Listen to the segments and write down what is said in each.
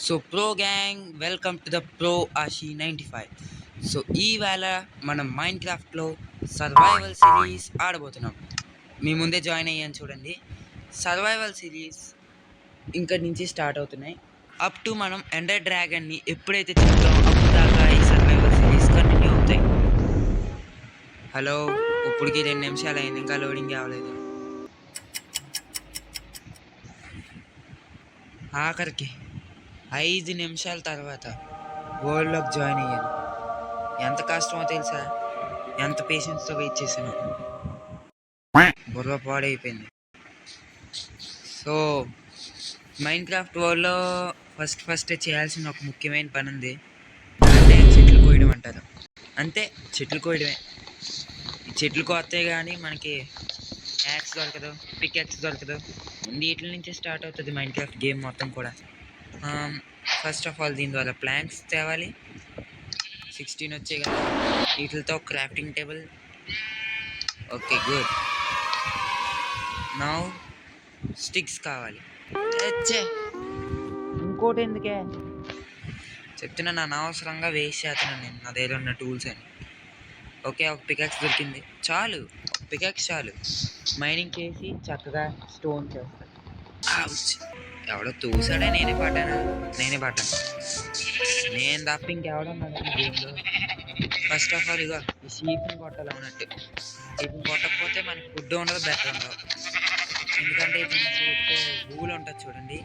So pro gang welcome to the pro Ashi 95. So ఈవేళ మనం mind క్రాఫ్ట్లో survival series ఆడబోతున్నాం. మీ ముందే join అయ్యాను చూడండి. సర్వైవల్ సిరీస్ ఇంకటి నుంచి స్టార్ట్ అవుతున్నాయి. అప్ టు మనం ఎండర్ డ్రాగన్ని ఎప్పుడైతే చెప్తామో అప్పుడు దాకా ఈ సర్వైవల్ సిరీస్ కంటిన్యూ అవుతాయి. హలో, ఇప్పటికి 2 నిమిషాలు అయింది, ఇంకా లోడింగ్ అవ్వలేదు. ఆఖరికి 5 నిమిషాల తర్వాత వరల్డ్లోకి జాయిన్ అయ్యాను. ఎంత కష్టమో తెలుసా, ఎంత పేషెన్స్తో వెయిట్ చేశాను. బుర్ర పాడైపోయింది. సో మైండ్ క్రాఫ్ట్ వరల్డ్లో ఫస్ట్ చేయాల్సిన ఒక ముఖ్యమైన పని ఉంది. అంటే చెట్లు కోయడం అంటారు. అంతే, చెట్లు కోయడమే. ఈ చెట్లు కోస్తే కానీ మనకి యాక్స్ దొరకదు, పిక్ యాక్స్ దొరకదు. ముందు వీటి నుంచే స్టార్ట్ అవుతుంది మైండ్ క్రాఫ్ట్ గేమ్ మొత్తం కూడా. ఫస్ట్ ఆఫ్ ఆల్ దీని ద్వారా ప్లాంక్స్ తేవాలి. 16 వచ్చాయి కదా, వీటితో crafting table. Okay, good. Now sticks కావాలి. ఇంకోటి ఎందుకే చెప్తున్నా, నా అనవసరంగా వేస్ట్ చేస్తున్నాను నేను నా దగ్గర ఉన్న టూల్స్ అని. ఓకే, ఒక పికాక్స్ దొరికింది, చాలు. ఒక పికాక్స్ చాలు. మైనింగ్ చేసి చక్కగా స్టోన్ చేస్తాను. ఎవడో తూసాడే, నేనే పడ్డాను. నేను తప్ప ఇంకెవడో గేమ్లో. ఫస్ట్ ఆఫ్ ఆల్ ఇగో ఈ షీప్ని కొట్టాలి అన్నట్టు. షీప్ని కొట్టకపోతే మనకి ఫుడ్ ఉండదు, బెటర్ ఉండదు. ఎందుకంటే ఇప్పుడు నుంచి వచ్చే వూల్ ఉంటుంది చూడండి,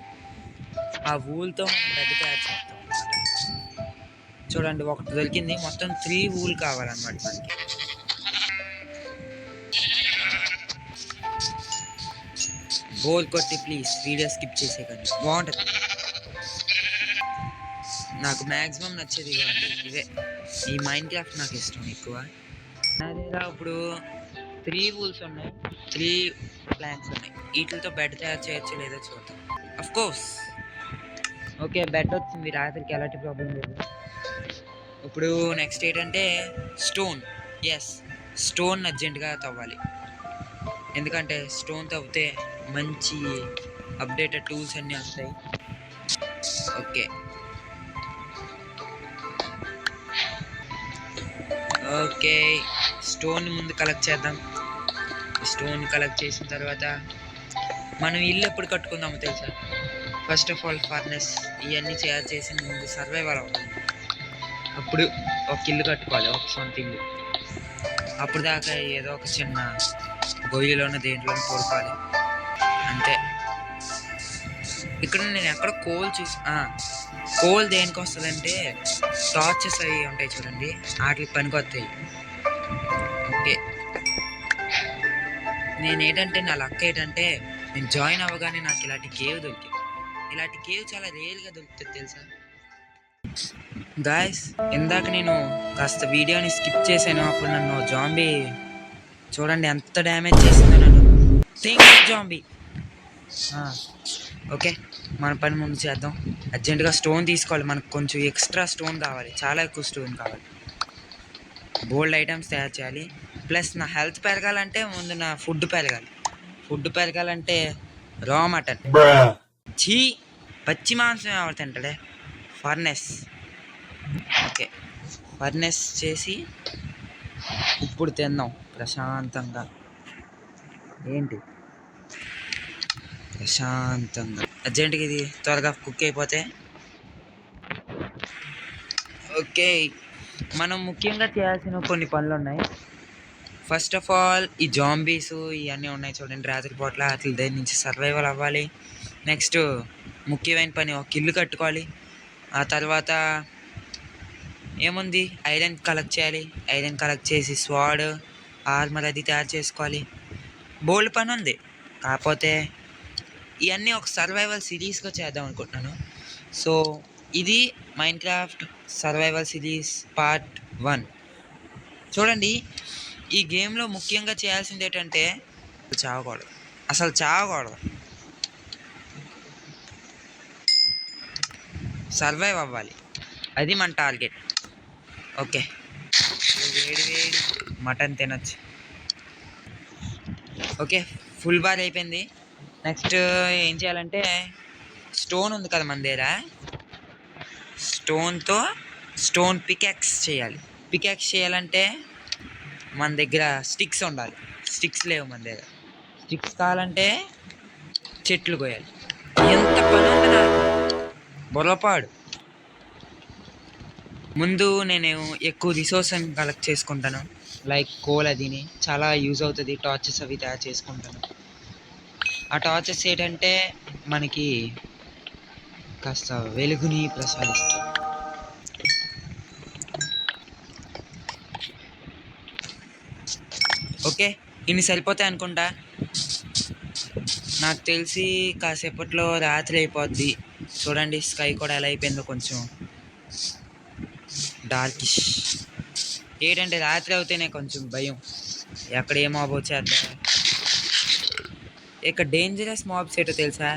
ఆ వూల్తో మనం బెడ్ తయారు చేస్తాం. చూడండి, ఒకటి దొరికింది, మొత్తం 3 వూల్ కావాలన్నమాట మనకి. బోల్ కొట్టి ప్లీజ్ వీడియో స్కిప్ చేసేకండి, బాగుంటుంది. నాకు మ్యాక్సిమం నచ్చేది ఇవ్వండి, ఇవే. ఈ మైండ్ క్రాఫ్ట్ నాకు ఇష్టం ఎక్కువ. నా దగ్గర ఇప్పుడు 3 వూల్స్ ఉన్నాయి, 3 ప్లాంక్స్ ఉన్నాయి. వీటితో బెడ్ తయారు చేయొచ్చు లేదో చూద్దాం. Of course. ఓకే, బెడ్ వచ్చింది, రాత్రికి ఎలాంటి ప్రాబ్లం లేదు. ఇప్పుడు నెక్స్ట్ ఏంటంటే స్టోన్. ఎస్, స్టోన్ అర్జెంటుగా తవ్వాలి. ఎందుకంటే స్టోన్ తవ్వితే మంచి అప్డేటెడ్ టూల్స్ అన్నీ వస్తాయి. ఓకే ఓకే, స్టోన్ ముందు కలెక్ట్ చేద్దాం. స్టోన్ కలెక్ట్ చేసిన తర్వాత మనం ఇల్లు ఎప్పుడు కట్టుకుందామో తెలుసా? ఫస్ట్ ఆఫ్ ఆల్ ఫర్నెస్ ఇవన్నీ తయారు చేసి ముందు సర్వైవల్ అవుతుంది. అప్పుడు ఒక ఇల్లు కట్టుకోవాలి, ఒక సొంత ఇల్లు. అప్పుడు దాకా ఏదో ఒక చిన్న గొయ్యిలోనూ దేంట్లోనూ పడుకోవాలి, అంతే. ఇక్కడ నేను ఎక్కడ కోల్ కోల్ దేనికి వస్తుందంటే టార్చెస్ అవి ఉంటాయి చూడండి, వాటికి పనికొస్తాయి. ఓకే, నేనేంటంటే నా లక్ ఏంటంటే నేను జాయిన్ అవ్వగానే నాకు ఇలాంటి కేవ్ దొరికింది. ఇలాంటి కేవ్ చాలా రేర్గా దొరుకుతుంది తెలుసా గాయస్. ఇందాక నేను కాస్త వీడియోని స్కిప్ చేశాను. అప్పుడు నన్ను జాంబీ చూడండి ఎంత డ్యామేజ్ చేసిందో నన్ను. జాంబీ. ఓకే, మన పని ముందు చేద్దాం. అర్జెంటుగా స్టోన్ తీసుకోవాలి, మనకు కొంచెం ఎక్స్ట్రా స్టోన్ కావాలి, చాలా ఎక్కువ స్టోన్ కావాలి. బోల్డ్ ఐటమ్స్ తయారు చేయాలి. ప్లస్ నా హెల్త్ పెరగాలంటే ముందు నా ఫుడ్ పెరగాలి. ఫుడ్ పెరగాలంటే రా మటన్, పచ్చి మాంసం ఎవరు తింటాడే. ఫర్నెస్. ఓకే, ఫర్నెస్ చేసి ఇప్పుడు తిందాం ప్రశాంతంగా. ఏంటి ప్రశాంతంగా, అర్జెంటుగా ఇది త్వరగా కుక్ అయిపోతే. ఓకే, మనం ముఖ్యంగా చేయాల్సిన కొన్ని పనులు ఉన్నాయి. ఫస్ట్ ఆఫ్ ఆల్ ఈ జాంబీస్ ఇవన్నీ ఉన్నాయి చూడండి రాత్రిపూట్ల, వాటి దగ్గర నుంచి సర్వైవల్ అవ్వాలి. నెక్స్ట్ ముఖ్యమైన పని ఒక ఇల్లు కట్టుకోవాలి. ఆ తర్వాత ఏముంది, ఐరన్ కలెక్ట్ చేయాలి. ఐరన్ కలెక్ట్ చేసి స్వాడ్, ఆర్మర్ అది తయారు చేసుకోవాలి. బోల్డ్ పని ఉంది. కాకపోతే ఇవన్నీ ఒక సర్వైవల్ సిరీస్గా చేద్దాం అనుకుంటున్నాను. సో ఇది mind craft survival series part 1. చూడండి, ఈ గేమ్లో ముఖ్యంగా చేయాల్సింది ఏంటంటే అసలు చావకూడదు, సర్వైవ్ అవ్వాలి. అది మన టార్గెట్. ఓకే, వేడి వేడి మటన్ తినచ్చు. ఓకే, ఫుల్ బార్ అయిపోయింది. నెక్స్ట్ ఏం చేయాలంటే స్టోన్ ఉంది కదా మన దగ్గర, స్టోన్తో స్టోన్ పికాక్స్ చేయాలి. పికాక్స్ చేయాలంటే మన దగ్గర స్టిక్స్ ఉండాలి. స్టిక్స్ లేవు మన దగ్గర. స్టిక్స్ కావాలంటే చెట్లు కోయాలి. ఎంత పని ఉంది నాకు, బొర్రపాడు. ముందు నేను ఎక్కువ రిసోర్స్ కలెక్ట్ చేసుకుంటాను. లైక్ కోల్ అదిని చాలా యూజ్ అవుతుంది. టార్చెస్ అవి తయారు చేసుకుంటాను. ఆ టార్చెస్ ఏంటంటే మనకి కాస్త వెలుగుని ప్రసాదిస్తాయి. ఓకే, ఇన్ని సరిపోతాయి అనుకుంటా. నాకు తెలిసి కాసేపట్లో రాత్రి అయిపోద్ది. చూడండి స్కై కూడా ఎలా అయిపోయిందో, కొంచెం డార్కిష్. ఏంటంటే రాత్రి అవుతేనే కొంచెం భయం, ఎక్కడ ఏ మాబ్ వచ్చేద్దా. ఇక డేంజరస్ మాబ్స్ ఏంటో తెలుసా?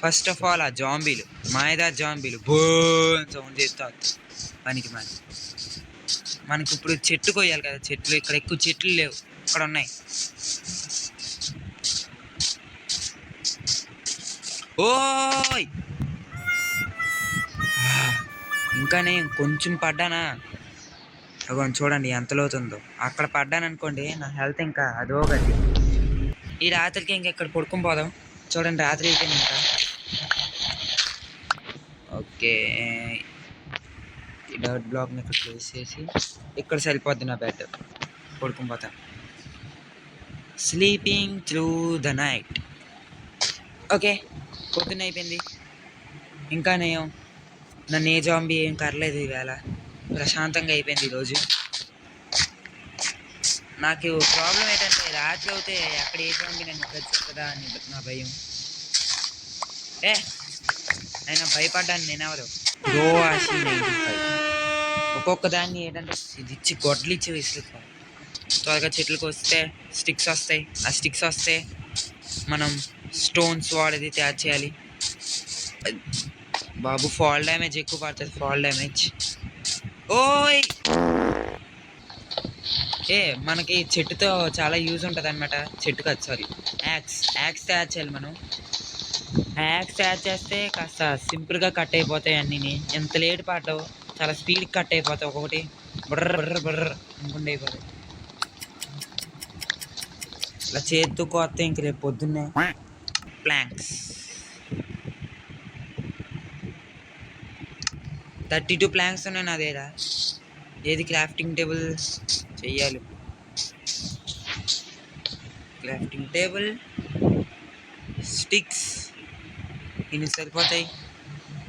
ఫస్ట్ ఆఫ్ ఆల్ ఆ జాంబీలు, మాయదార్ జాంబీలు బోన్ సౌండ్ చేస్తా పనికి మనకి ఇప్పుడు చెట్టు కొయ్యాలి కదా. చెట్లు ఇక్కడ ఎక్కువ చెట్లు లేవు, ఇక్కడ ఉన్నాయి. ఓయ్ ఇంకా నేను కొంచెం పడ్డానా, చూడండి ఎంత లోతుందో. అక్కడ పడ్డాను అనుకోండి, నా హెల్త్ ఇంకా అదో గతి. ఈ రాత్రికి ఇంకెక్కడ పడుకుని పోదాం. చూడండి రాత్రి అయిపోయింది ఇంకా. ఓకే, ఈ డర్ట్ బ్లాక్ని ఇక్కడ ప్లేస్ చేసి ఇక్కడ సరిపోద్ది నా బెడ్. పడుకుని పోతాను. Sleeping through the night. Okay, పొద్దున్న అయిపోయింది. ఇంకా నన్ను ఏ జాంబీ ఏం కర్లేదు. ఈవేళ ప్రశాంతంగా అయిపోయింది ఈరోజు. నాకు ప్రాబ్లం ఏంటంటే రాత్రి అవుతే ఎక్కడ ఏ జాంబీ నన్ను కదా అని నా భయం. అయినా భయపడ్డాను నేనెవరు. గోవాసి 95. ఒక్కొక్క దాన్ని ఏంటంటే ఇది ఇచ్చి గొడ్లు ఇచ్చి విసురుతాం. త్వరగా చెట్లకు వస్తే స్టిక్స్ వస్తాయి. ఆ స్టిక్స్ వస్తే మనం స్టోన్స్ వాడేది తయారు చేయాలి. బాబు ఫాల్ డ్యామేజ్ ఎక్కువ పడుతుంది. Fall damage. ఓయ్ మనకి చెట్టుతో చాలా యూజ్ ఉంటుంది అనమాట. చెట్టు కాదు, సారీ, యాక్స్ తయారు చేయాలి మనం. యాక్స్ తయారు చేస్తే కాస్త సింపుల్గా కట్ అయిపోతాయి అన్నీ. ఎంత లేట్ పడ్డావు, చాలా స్పీడ్కి కట్ అయిపోతాయి. ఒక్కొక్కటి బర్ర బర్ర బర్ర అనుకుంటే అయిపోతాయి. ఇలా చేతితో కొత్త ఇంక రేపు పొద్దున్నే ప్లాంక్స్ 32 ప్లాంక్స్ ఉన్నాయి నా దగ్గర. ఏది క్రాఫ్టింగ్ టేబుల్ చెయ్యాలి. క్రాఫ్టింగ్ టేబుల్, స్టిక్స్ ఇన్ని సరిపోతాయి.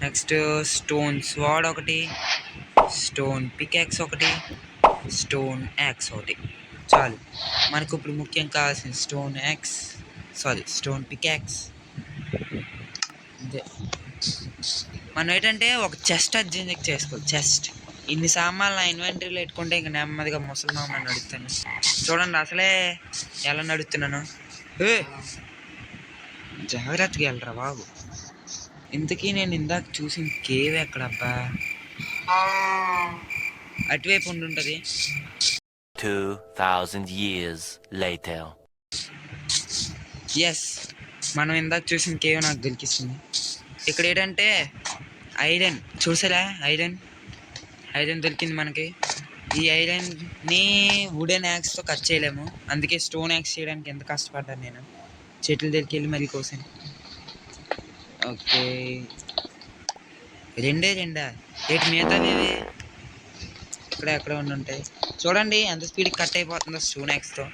నెక్స్ట్ స్టోన్ స్వాడ్ ఒకటి, స్టోన్ పికాక్స్ ఒకటి, స్టోన్ యాక్స్ ఒకటి చాలు. మనకు ఇప్పుడు ముఖ్యం కావాల్సిన స్టోన్ పికాక్స్. అంతే. మనం ఏంటంటే ఒక చెస్ట్ అడ్జస్ట్ చేసుకోవాలి. చెస్ట్ ఇన్ని సామాన్లు నా ఇన్వెంటరీలో పెట్టుకుంటే ఇంక నెమ్మదిగా ముసలిమామ నడుస్తాను. చూడండి అసలే ఎలా నడుస్తున్నాను. జాగ్రత్తగా వెళ్ళరా బాబు. ఇంతకీ నేను ఇందాక చూసిన కేవ్ ఎక్కడబ్బా? అటువైపు ఉండుంటది. 2000 years later. ఎస్, మనం ఇందాక చూసిన కేవ్ నాకు దొరికిస్తుంది. ఇక్కడ ఏంటంటే ఐరన్ చూసారా? ఐరన్ దొరికింది మనకి. ఈ ఐరన్ని వుడెన్ యాక్స్తో కట్ చేయలేము, అందుకే స్టోన్ యాక్స్ చేయడానికి ఎంత కష్టపడ్డాను నేను. చెట్ల దగ్గరికి వెళ్ళి మరీ కోసాను. ఓకే, రెండా ఏంటి మిగతావి ఇక్కడ ఎక్కడ ఉండుంటాయి. చూడండి ఎంత స్పీడ్కి కట్ అయిపోతుందో స్టోన్ యాక్స్తో.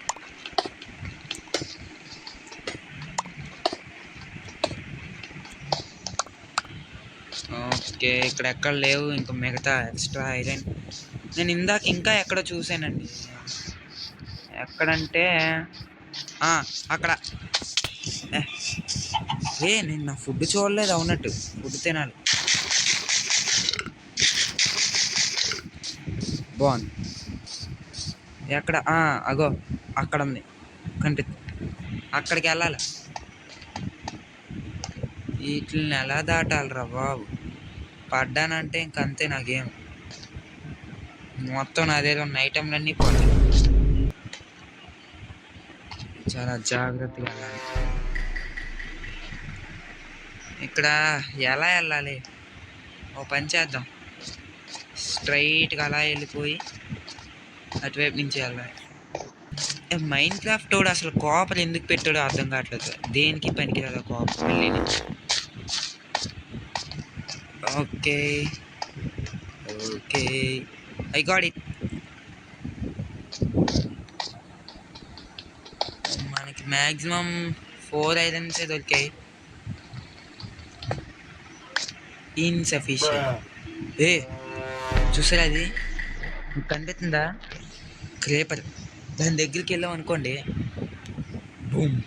ఓకే, ఇక్కడ ఎక్కడ లేవు ఇంకా మిగతా ఎక్స్ట్రా ఐరన్. నేను ఇందాక ఇంకా ఎక్కడో చూసానండి. ఎక్కడంటే అక్కడ. నేను నా ఫుడ్ చూడలేదు. అవునట్టు ఫుడ్ తినాలి. బాగుంది. ఎక్కడ? అగో అక్కడ ఉంది, కనిపిస్తుంది. అక్కడికి వెళ్ళాలి. వీటిని ఎలా దాటాలిరా బాబు? పడ్డానంటే ఇంకంతే నా గేమ్ మొత్తం. నా దగ్గర ఉన్న ఐటెంలన్నీ పోతాయి. చాలా జాగ్రత్తగా వెళ్ళాలి. ఇక్కడ ఎలా వెళ్ళాలి? ఓ పని చేద్దాం, స్ట్రైట్గా అలా వెళ్ళిపోయి అటువైపు నుంచి వెళ్ళాలి. మైండ్ క్రాఫ్ట్ వాడు అసలు కాపర్ ఎందుకు పెట్టాడో అర్థం కావట్లేదు, దేనికి పనికిరాదు కాపర్ మళ్ళీ. Okay okay, I got it. మనకి మ్యాక్సిమం 4 ఐరన్సే దొరికాయి. ఇన్సఫిషియెంట్. ఏ చూసారా అది మీకు కనిపిస్తుందా? క్రేపర్. దాని దగ్గరికి వెళ్ళాం అనుకోండి, బూమ్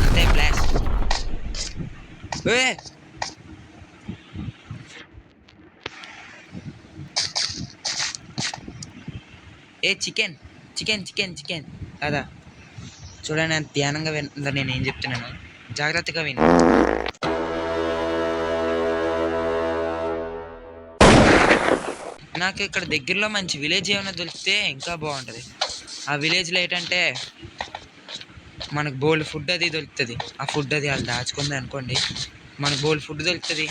అంతే బ్లాస్ట్. ఏ ఏ చికెన్ చికెన్ చికెన్ చికెన్ అదా చూడండి, నేను ధ్యానంగా వింటుందా నేను ఏం చెప్తున్నాను, జాగ్రత్తగా విను. నాకు ఇక్కడ దగ్గరలో మంచి విలేజ్ ఏమైనా దొరికితే ఇంకా బాగుంటుంది. ఆ విలేజ్లో ఏంటంటే మనకు బోల్డ్ ఫుడ్ అది దొరుకుతుంది. ఆ ఫుడ్ అది వాళ్ళు దాచుకుంది అనుకోండి, మనకు బోల్డ్ ఫుడ్ దొరుకుతుంది,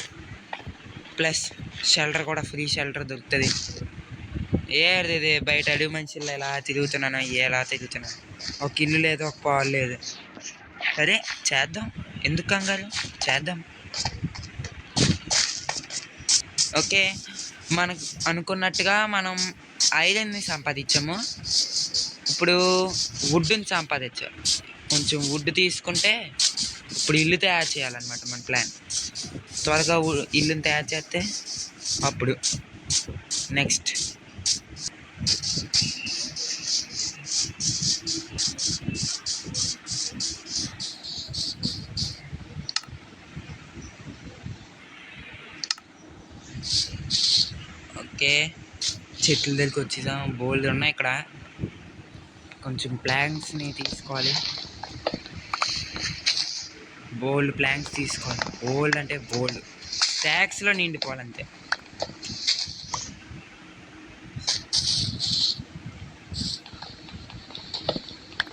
ప్లస్ షెల్టర్ కూడా, ఫ్రీ షెల్టర్ దొరుకుతుంది. ఏది బయట అడుగు మనుషుల్లో ఎలా తిరుగుతున్నాను, ఎలా తిరుగుతున్నాను, ఒక ఇల్లు లేదు, ఒక పాలు లేదు. సరే చేద్దాం, ఎందుకు కంగారు, చేద్దాం. ఓకే, మనకు అనుకున్నట్టుగా మనం ఐరన్ని సంపాదించాము. ఇప్పుడు వుడ్ని సంపాదించాం. కొంచెం వుడ్ తీసుకుంటే ఇప్పుడు ఇల్లు తయారు చేయాలన్నమాట మన ప్లాన్. త్వరగా ఇల్లుని తయారు చేస్తే అప్పుడు నెక్స్ట్. ఓకే, చెట్ల దగ్గరికి వచ్చేసాం. బోల్డ్ ఉన్నాయి ఇక్కడ, కొంచెం ప్లాంక్స్ని తీసుకోవాలి. బోల్డ్ ప్లాంక్స్ తీసుకోవాలి, బోల్డ్ అంటే బోల్డ్, ట్యాక్స్లో నిండిపోవాలంతే.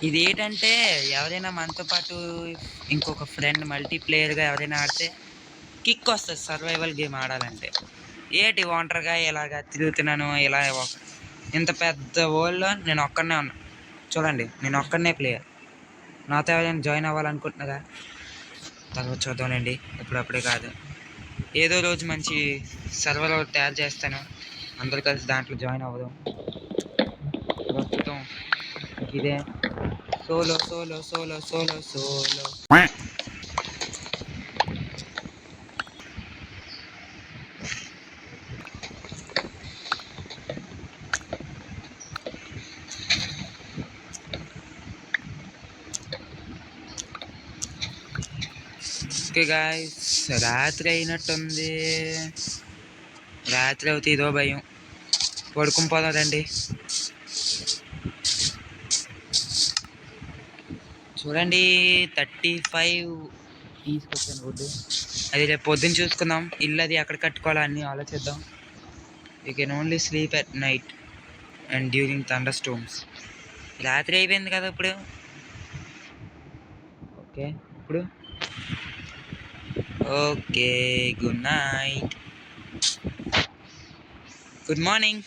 ఇది ఏంటంటే ఎవరైనా మనతో పాటు ఇంకొక ఫ్రెండ్ మల్టీప్లేయర్గా ఎవరైనా ఆడితే కిక్ వస్తుంది సర్వైవల్ గేమ్ ఆడాలంటే. ఏంటి ఒంటరిగా ఇలాగా తిరుగుతున్నాను, ఇలా ఇంత పెద్ద వరల్డ్లో నేను ఒక్కడనే ఉన్నా చూడండి, నేను ఒక్కడనే ప్లేయర్. నాతో ఎవరైనా జాయిన్ అవ్వాలనుకుంటున్నారా? తర్వాత చూద్దాంలేండి, ఇప్పుడప్పుడే కాదు. ఏదో రోజు మంచి సర్వర్ తయారు చేస్తాను, అందరు కలిసి దాంట్లో జాయిన్ అవ్వదాం. ప్రస్తుతం ఇదే solo solo solo solo solo. Okay guys, రాత్రి అయినట్టుంది. రాత్రి అవుతే ఇదో భయం, పడుకుని పోదాం రండి. చూడండి 35 తీసుకొచ్చాను వుడ్. అది రేపు పొద్దున్న చూసుకుందాం, ఇల్లు అది ఎక్కడ కట్టుకోవాలో అన్నీ ఆలోచిద్దాం. You can only sleep at night and during thunder storms. రాత్రి అయిపోయింది కదా ఇప్పుడు. ఓకే ఇప్పుడు okay, good night, good morning.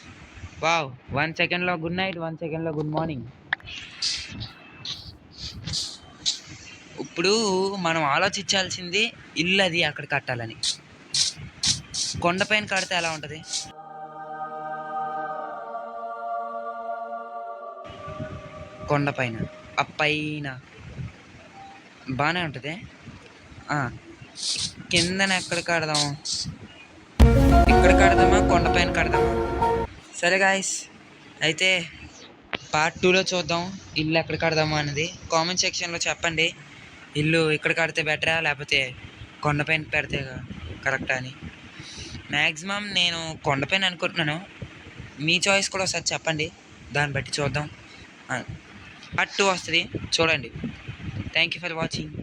Wow, 1 సెకండ్లో గుడ్ నైట్, 1 సెకండ్లో గుడ్ మార్నింగ్. ఇప్పుడు మనం ఆలోచించాల్సింది ఇల్లు అది అక్కడ కట్టాలని. కొండపైన కడితే ఎలా ఉంటుంది? కొండపైన ఆ పైన బాగానే ఉంటుంది. కిందన ఎక్కడ కడదాం? ఇక్కడ కడదామా, కొండపైన కడదామా? సరే గాయస్, అయితే పార్ట్ 2లో చూద్దాం ఇల్లు ఎక్కడ కడదామా అనేది. కామెంట్ సెక్షన్లో చెప్పండి, ఇల్లు ఇక్కడ కడితే బెటరా లేకపోతే కొండపైన పెడితే కరెక్టా అని. మ్యాక్సిమం నేను కొండపైన అనుకుంటున్నాను, మీ చాయిస్ కూడా ఒకసారి చెప్పండి, దాన్ని బట్టి చూద్దాం. పార్ట్ 2 వస్తుంది చూడండి. Thank you for watching.